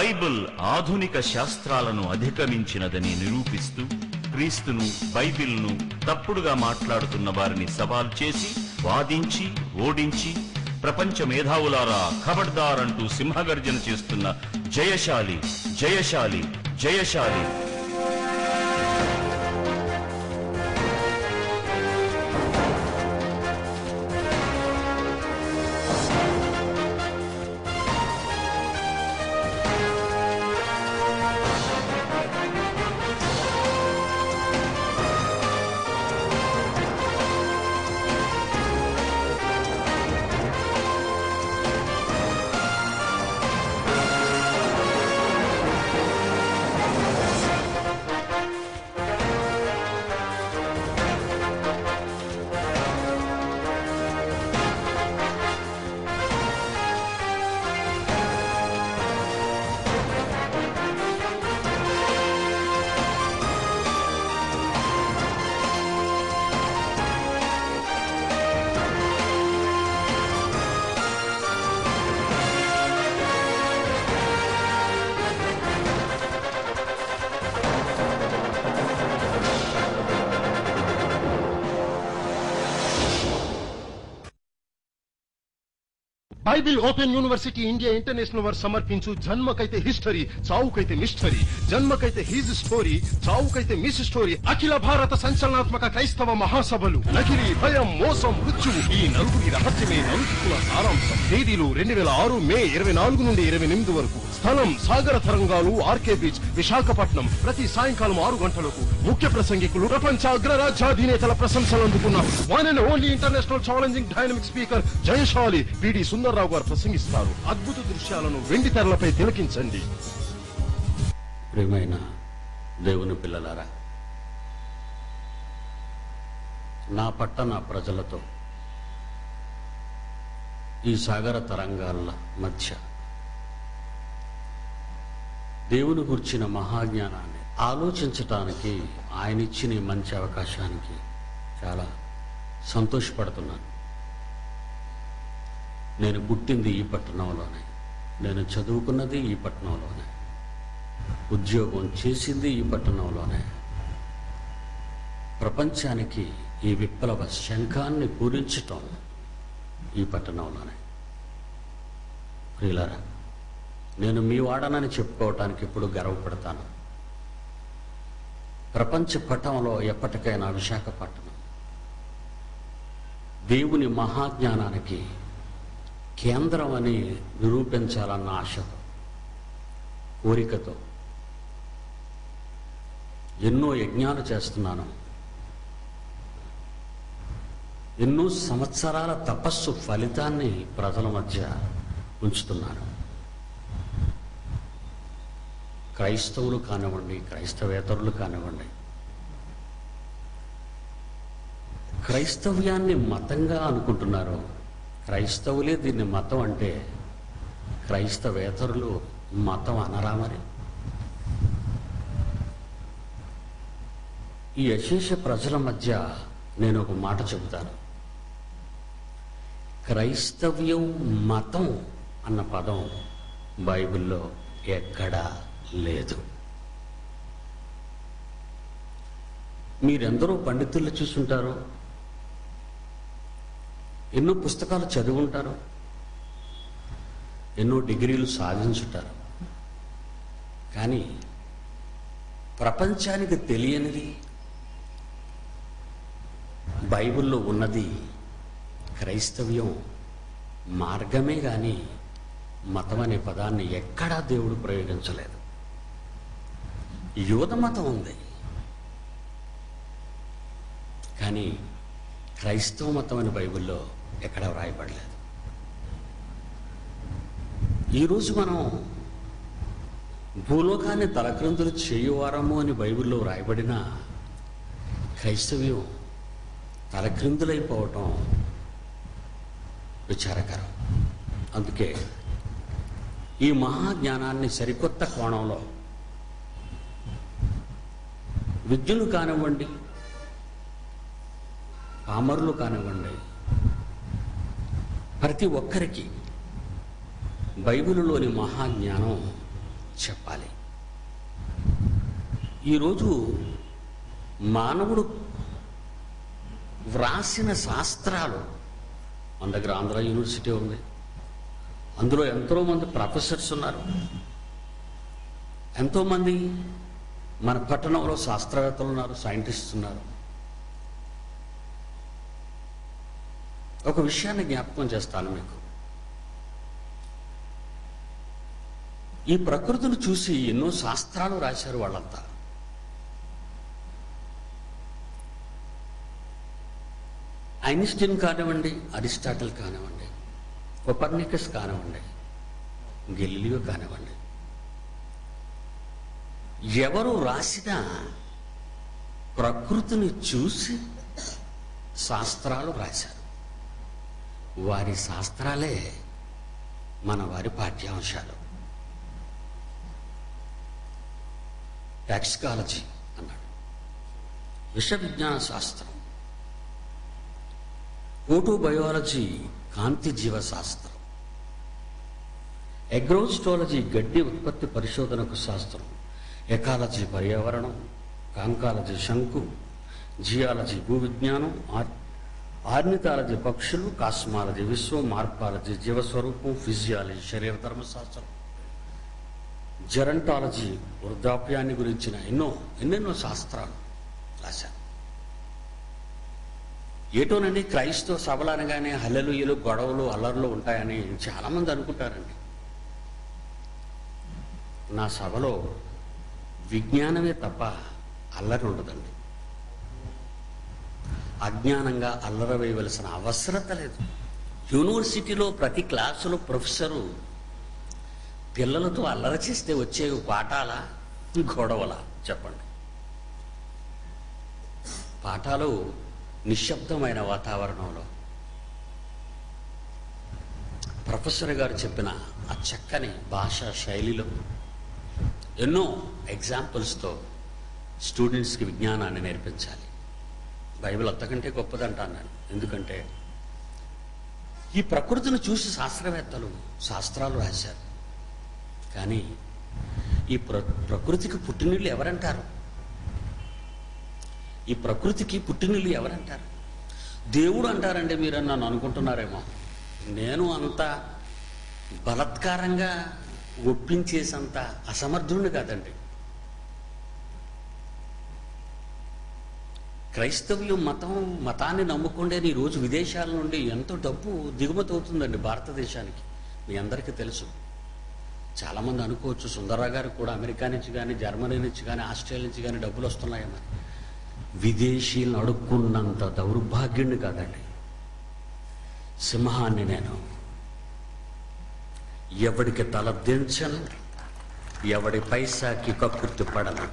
Bible ఆధునిక శాస్త్రాలను అధిగమించినదని నిరూపిస్తూ క్రీస్తును, బైబిల్ను తప్పుడుగా మాట్లాడుతున్న వారిని సవాల్ చేసి, వాదించి, ఓడించి, ప్రపంచ మేధావులారా ఖబర్దార్ అంటూ సింహగర్జన చేస్తున్న Jayashali, Jayashali, Jayashali. Bible open university India international వారు సమర్పించు జన్మకైతే హిస్టరీ, చావుకైతే మిస్టరీ, జన్మకైతే హిజ్ స్టోరీ, చావుకైతే మిస్ స్టోరీ, అఖిల భారత సంచలనాత్మక క్రైస్తవ మహాసభలు, నకిలీ, భయం, మోసం, మృత్యువు, ఈ నలుగురి రహస్యమే నలుగుల సారాంశం. తేదీలు 2006 మే 24 నుండి 28 వరకు. స్థలం సాగర తరంగాలు, ఆర్కే బీచ్, విశాఖపట్నం. ప్రతి సాయంకాలం 6 గంటలకు. ముఖ్య ప్రసంగికులు ప్రపంచ అగ్రరాజ్యాధినేతల ప్రశంసలు అందుకున్న one and only international challenging dynamic speaker Jayashali P D Sundar Rao గారు ప్రసంగిస్తారు. అద్భుత దృశ్యాలను వెండి తెరలపై తిలకించండి. ప్రియమైన దేవుని పిల్లలారా, నా పట్టణ ప్రజలతో ఈ సాగర తరంగాల మధ్య దేవుని గురించిన మహాజ్ఞానాన్ని ఆలోచించటానికి ఆయన ఇచ్చిన మంచి అవకాశానికి చాలా సంతోషపడుతున్నాను. నేను పుట్టింది ఈ పట్టణంలోనే, నేను చదువుకున్నది ఈ పట్టణంలోనే, ఉద్యోగం చేసింది ఈ పట్టణంలోనే. ప్రపంచానికి ఈ విప్లవ శంఖాన్ని పూరించటం ఈ పట్టణంలోనే. ప్రియులారా, నేను మీ వాడనని చెప్పుకోవటానికి ఇప్పుడు గర్వపడతాను. ప్రపంచ పటంలో ఎప్పటికైనా విశాఖపట్నం దేవుని మహాజ్ఞానానికి కేంద్రం అని నిరూపించాలన్న ఆశతో, కోరికతో ఎన్నో యజ్ఞాలు చేస్తున్నాను. ఎన్నో సంవత్సరాల తపస్సు ఫలితాన్ని ప్రజల మధ్య ఉంచుతున్నాను. క్రైస్తవులు కానివ్వండి, క్రైస్తవేతరులు కానివ్వండి, క్రైస్తవ్యాన్ని మతంగా అనుకుంటున్నారు. క్రైస్తవులే దీన్ని మతం అంటే క్రైస్తవేతరులు మతం అనరా? మరి ఈ అశేష ప్రజల మధ్య నేను ఒక మాట చెబుతాను. క్రైస్తవ్యం, మతం అన్న పదం బైబిల్లో ఎక్కడా లేదు. మీరెందరో పండితులు చూసుంటారు, ఎన్నో పుస్తకాలు చదివి ఉంటారు, ఎన్నో డిగ్రీలు సాధించుంటారు. కానీ ప్రపంచానికి తెలియనిది బైబిల్లో ఉన్నది క్రైస్తవ్యం మార్గమే కానీ మతం అనే పదాన్ని ఎక్కడా దేవుడు ప్రయోగించలేదు. యూద మతం ఉంది, కానీ క్రైస్తవ మతం అని బైబిల్లో ఎక్కడా వ్రాయబడలేదు. ఈరోజు మనం భూలోకాన్ని తలక్రిందులు చేయువారము అని బైబిల్లో వ్రాయబడిన క్రైస్తవ్యం తలక్రిందులైపోవటం విచారకరం. అందుకే ఈ మహాజ్ఞానాన్ని సరికొత్త కోణంలో విద్యులు కానివ్వండి, పామరులు కానివ్వండి, ప్రతి ఒక్కరికి బైబిలులోని మహాజ్ఞానం చెప్పాలి. ఈరోజు మానవుడు వ్రాసిన శాస్త్రాలు, మన దగ్గర ఆంధ్ర యూనివర్సిటీ ఉంది, అందులో ఎంతోమంది ప్రొఫెసర్స్ ఉన్నారు, ఎంతోమంది మన పట్టణంలో శాస్త్రవేత్తలు ఉన్నారు, సైంటిస్ట్స్ ఉన్నారు. ఒక విషయాన్ని జ్ఞాపకం చేస్తాను మీకు. ఈ ప్రకృతిని చూసి ఎన్నో శాస్త్రాలు రాశారు వాళ్ళంతా. ఐన్స్టీన్ కానివ్వండి, అరిస్టాటిల్ కానివ్వండి, కోపర్నికస్ కానివ్వండి, గెలీలియో కానివ్వండి, ఎవరు రాసినా ప్రకృతిని చూసి శాస్త్రాలు రాశారు. వారి శాస్త్రాలే మన వారి పాఠ్యాంశాలు. టాక్సికాలజీ అన్నాడు, విష విజ్ఞాన శాస్త్రం. ఫోటోబయాలజీ కాంతి జీవశాస్త్రం. అగ్రోస్ట్రాలజీ గడ్డి ఉత్పత్తి పరిశోధనకు శాస్త్రం. ఎకాలజీ పర్యావరణం. కాంకాలజీ శంకు. జియాలజీ భూవిజ్ఞానం. ఆర్నిథాలజీ పక్షులు. కాస్మాలజీ విశ్వం. మార్పాలజీ జీవస్వరూపం. ఫిజియాలజీ శరీర ధర్మశాస్త్రం. జెరంటాలజీ వృద్ధాప్యాన్ని గురించిన ఎన్నెన్నో శాస్త్రాలు రాశారు. ఏటోనండి, క్రైస్తవ సభలు అనగానే హల్లెలూయలు, గొడవలు, అల్లర్లు ఉంటాయని చాలామంది అనుకుంటారండి. నా సభలో విజ్ఞానమే తప్ప అల్లరి ఉండదండి. అజ్ఞానంగా అల్లరి వేయవలసిన అవసరత లేదు. యూనివర్సిటీలో ప్రతి క్లాసులో ప్రొఫెసరు పిల్లలతో అల్లరి చేస్తే వచ్చే పాఠాలా, గొడవలా? చెప్పండి. పాఠాలు నిశ్శబ్దమైన వాతావరణంలో ప్రొఫెసర్ గారు చెప్పిన ఆ చక్కని భాషా శైలిలో ఎన్నో ఎగ్జాంపుల్స్తో స్టూడెంట్స్కి విజ్ఞానాన్ని నేర్పించాలి. బైబిల్ అంతకంటే గొప్పదంటాను నేను. ఎందుకంటే ఈ ప్రకృతిని చూసి శాస్త్రవేత్తలు శాస్త్రాలు రాశారు. కానీ ఈ ప్రకృతికి పుట్టినీళ్ళు ఎవరంటారు? ఈ ప్రకృతికి పుట్టినీళ్ళు ఎవరంటారు? దేవుడు అంటారండి మీరు నన్ను అనుకుంటున్నారేమో. నేను అంత బలత్కారంగా ఒప్పించేసంత అసమర్థుడిని కాదండి. క్రైస్తవ్యం మతాన్ని నమ్ముకుండే ఈరోజు విదేశాల నుండి ఎంతో డబ్బు దిగుమతి అవుతుందండి భారతదేశానికి. మీ అందరికీ తెలుసు. చాలామంది అనుకోవచ్చు సుందరరావు గారు కూడా అమెరికా నుంచి కానీ, జర్మనీ నుంచి కానీ, ఆస్ట్రేలియా నుంచి కానీ డబ్బులు వస్తున్నాయని. విదేశీయులను అడుక్కున్నంత దౌర్భాగ్యుణ్ణి కాదండి. సింహాన్ని నేను. ఎవడికి తల దించను, ఎవడి పైసాకి కక్కుర్తి పడను.